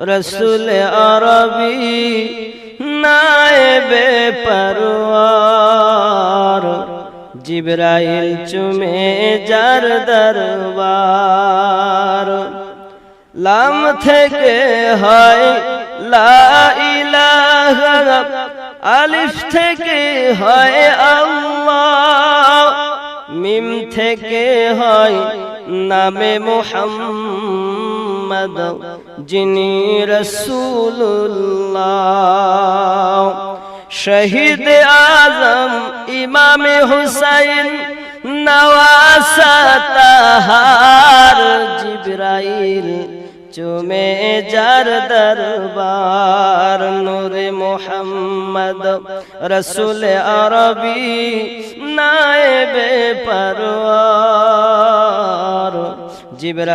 রসুল আরবি নায়েবে পরওয়ার, জিবরাইল চুমে যার দরবার। লাম থেকে হয় লা ইলাহা, আলিফ থেকে হয় আল্লাহ, মিম থেকে হয় নামে মুহাম্মদ যিনি রাসূলুল্লাহ। শহীদ আজম ইমামে হুসাইন নওয়াসা তাহার, জিবরাইল চুমে যার দরবার। নূরে মুহাম্মদ রসুল আরবি নায়েবে পরওয়ার, জিবরাইল